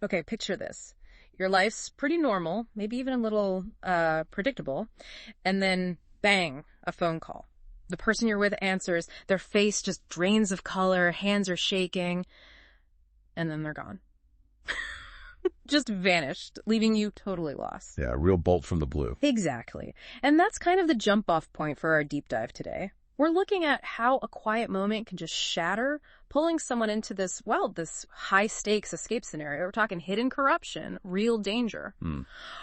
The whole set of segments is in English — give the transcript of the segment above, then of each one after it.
Okay, picture this. Your life's pretty normal, maybe even a little predictable, and then bang, a phone call. The person you're with answers, their face just drains of color, hands are shaking, and then they're gone. Just vanished, leaving you totally lost. Yeah, a real bolt from the blue. Exactly. And that's kind of the jump-off point for our deep dive today. We're looking at how a quiet moment can just shatter, pulling someone into this high-stakes escape scenario. We're talking hidden corruption, real danger.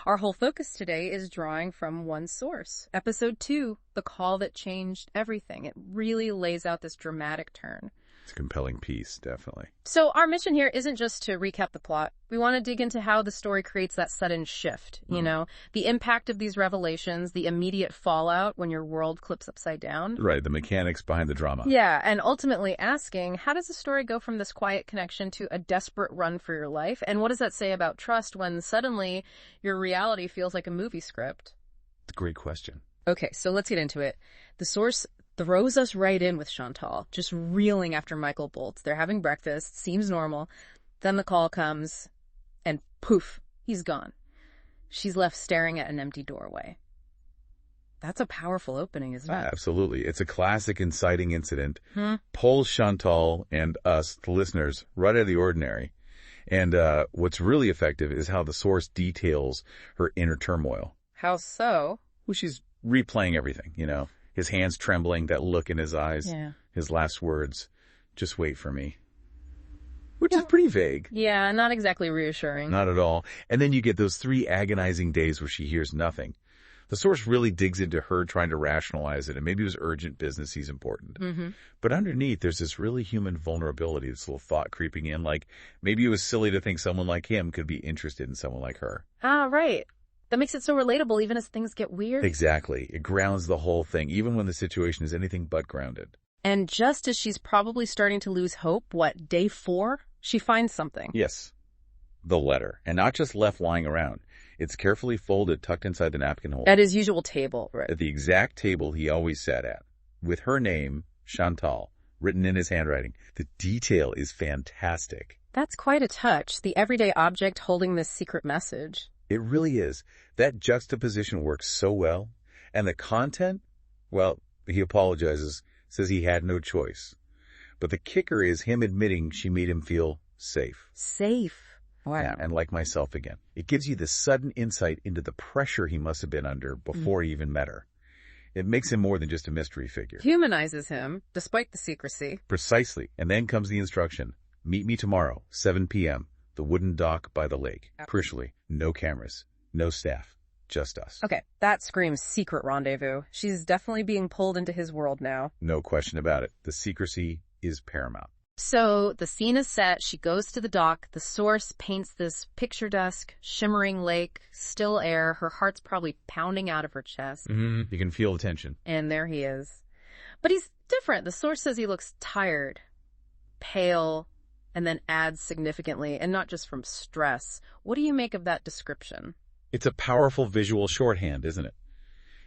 Our whole focus today is drawing from one source. Episode 2, The Call That Changed Everything. It really lays out this dramatic turn. It's a compelling piece, definitely. So our mission here isn't just to recap the plot. We want to dig into how the story creates that sudden shift, the impact of these revelations, the immediate fallout when your world flips upside down. Right, the mechanics behind the drama. Yeah, and ultimately asking, how does the story go from this quiet connection to a desperate run for your life? And what does that say about trust when suddenly your reality feels like a movie script? It's a great question. Okay, so let's get into it. The source throws us right in with Chantal, just reeling after Michael bolts. They're having breakfast, seems normal. Then the call comes, and poof, he's gone. She's left staring at an empty doorway. That's a powerful opening, isn't it? Absolutely. It's a classic inciting incident. Pulls Chantal and us, the listeners, right out of the ordinary. And what's really effective is how the source details her inner turmoil. How so? Well, she's replaying everything, His hands trembling, that look in his eyes, his last words, just wait for me. Which is pretty vague. Yeah, not exactly reassuring. Not at all. And then you get those 3 agonizing days where she hears nothing. The source really digs into her trying to rationalize it, and maybe it was urgent business, he's important. But underneath, there's this really human vulnerability, this little thought creeping in, like maybe it was silly to think someone like him could be interested in someone like her. Ah, right. That makes it so relatable even as things get weird. Exactly. It grounds the whole thing, even when the situation is anything but grounded. And just as she's probably starting to lose hope, day 4, she finds something. Yes. The letter. And not just left lying around. It's carefully folded, tucked inside the napkin hole. At his usual table, right? At the exact table he always sat at. With her name, Chantal, written in his handwriting. The detail is fantastic. That's quite a touch, the everyday object holding this secret message. It really is. That juxtaposition works so well. And the content, well, he apologizes, says he had no choice. But the kicker is him admitting she made him feel safe. Safe. Wow. Yeah, and like myself again. It gives you this sudden insight into the pressure he must have been under before he even met her. It makes him more than just a mystery figure. Humanizes him, despite the secrecy. Precisely. And then comes the instruction. Meet me tomorrow, 7 p.m., the wooden dock by the lake. Crucially, no cameras, no staff, just us. Okay, that screams secret rendezvous. She's definitely being pulled into his world now. No question about it. The secrecy is paramount. So the scene is set. She goes to the dock. The source paints this picturesque, shimmering lake, still air. Her heart's probably pounding out of her chest. You can feel the tension. And there he is. But he's different. The source says he looks tired, pale, and then adds significantly, and not just from stress. What do you make of that description? It's a powerful visual shorthand, isn't it?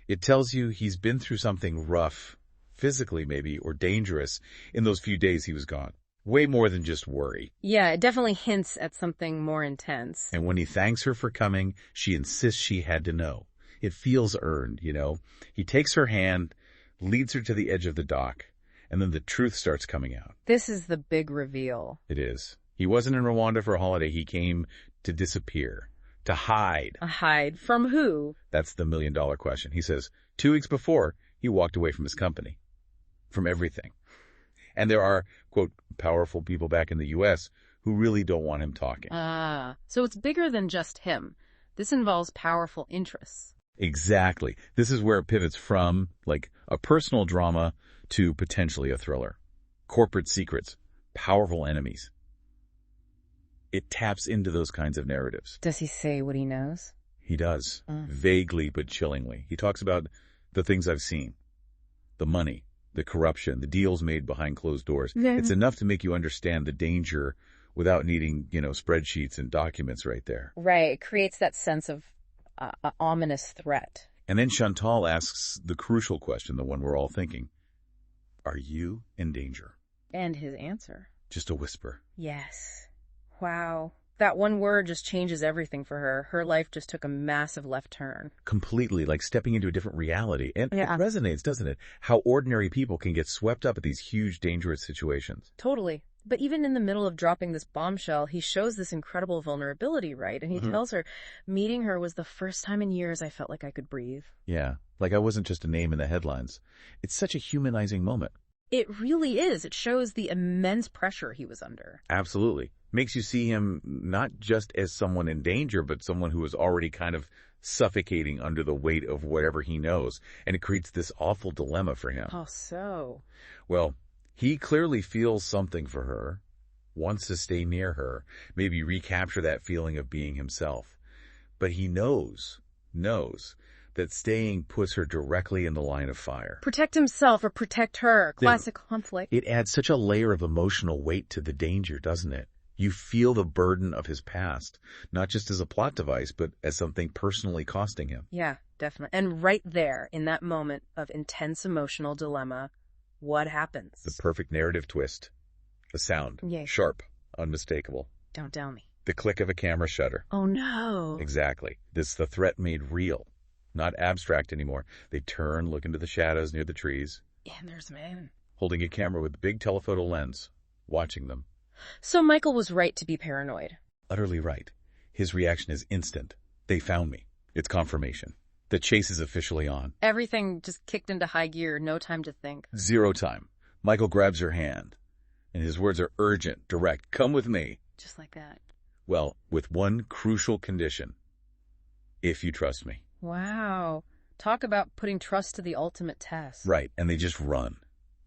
It tells you he's been through something rough, physically maybe, or dangerous in those few days he was gone. Way more than just worry. Yeah, it definitely hints at something more intense. And when he thanks her for coming, she insists she had to know. It feels earned, He takes her hand, leads her to the edge of the dock, and then the truth starts coming out. This is the big reveal. It is. He wasn't in Rwanda for a holiday. He came to disappear, to hide. Hide from who? That's the million-dollar question. He says 2 weeks before, he walked away from his company, from everything. And there are, quote, powerful people back in the U.S. who really don't want him talking. So it's bigger than just him. This involves powerful interests. Exactly. This is where it pivots from, like, a personal drama to potentially a thriller. Corporate secrets, powerful enemies. It taps into those kinds of narratives. Does he say what he knows? He does, vaguely but chillingly. He talks about the things I've seen, the money, the corruption, the deals made behind closed doors. It's enough to make you understand the danger without needing, spreadsheets and documents right there. Right. It creates that sense of ominous threat. And then Chantal asks the crucial question, the one we're all thinking. Are you in danger? And his answer. Just a whisper. Yes. Wow. That one word just changes everything for her. Her life just took a massive left turn. Completely, like stepping into a different reality. And Yeah. it resonates, doesn't it? How ordinary people can get swept up at these huge, dangerous situations. Totally. But even in the middle of dropping this bombshell, he shows this incredible vulnerability, right? And he tells her, meeting her was the first time in years I felt like I could breathe. Yeah, like I wasn't just a name in the headlines. It's such a humanizing moment. It really is. It shows the immense pressure he was under. Absolutely. Makes you see him not just as someone in danger, but someone who is already kind of suffocating under the weight of whatever he knows. And it creates this awful dilemma for him. How so? Well, he clearly feels something for her, wants to stay near her, maybe recapture that feeling of being himself. But he knows that staying puts her directly in the line of fire. Protect himself or protect her. Classic conflict. It adds such a layer of emotional weight to the danger, doesn't it? You feel the burden of his past, not just as a plot device, but as something personally costing him. Yeah, definitely. And right there, in that moment of intense emotional dilemma, what happens? The perfect narrative twist. The sound. Yay. Sharp. Unmistakable. Don't tell me. The click of a camera shutter. Oh, no. Exactly. This is the threat made real. Not abstract anymore. They turn, look into the shadows near the trees. And there's a man. Holding a camera with a big telephoto lens. Watching them. So Michael was right to be paranoid. Utterly right. His reaction is instant. They found me. It's confirmation. The chase is officially on. Everything just kicked into high gear, no time to think. Zero time. Michael grabs her hand. And his words are urgent, direct. Come with me. Just like that. Well, with one crucial condition. If you trust me. Wow. Talk about putting trust to the ultimate test. Right. And they just run.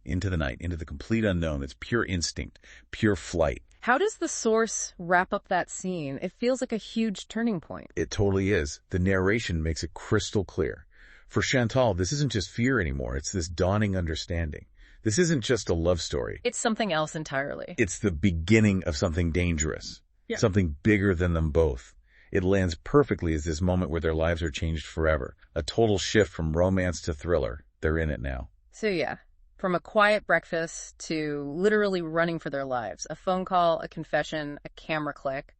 Into the night, into the complete unknown. It's pure instinct, pure flight. How does the source wrap up that scene? It feels like a huge turning point. It totally is. The narration makes it crystal clear. For Chantal, this isn't just fear anymore. It's this dawning understanding. This isn't just a love story. It's something else entirely. It's the beginning of something dangerous. Yeah. Something bigger than them both. It lands perfectly as this moment where their lives are changed forever. A total shift from romance to thriller. They're in it now. So yeah. From a quiet breakfast to literally running for their lives. A phone call, a confession, a camera click.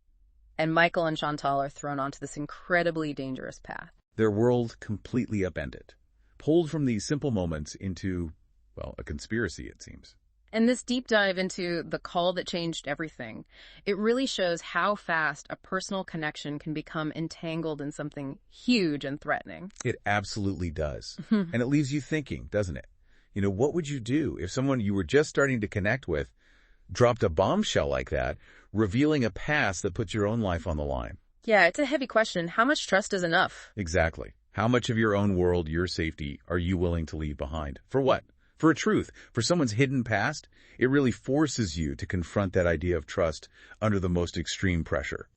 And Michael and Chantal are thrown onto this incredibly dangerous path. Their world completely upended. Pulled from these simple moments into, well, a conspiracy, it seems. And this deep dive into the call that changed everything, it really shows how fast a personal connection can become entangled in something huge and threatening. It absolutely does. And it leaves you thinking, doesn't it? You know, what would you do if someone you were just starting to connect with dropped a bombshell like that, revealing a past that puts your own life on the line? Yeah, it's a heavy question. How much trust is enough? Exactly. How much of your own world, your safety, are you willing to leave behind? For what? For a truth. For someone's hidden past? It really forces you to confront that idea of trust under the most extreme pressure.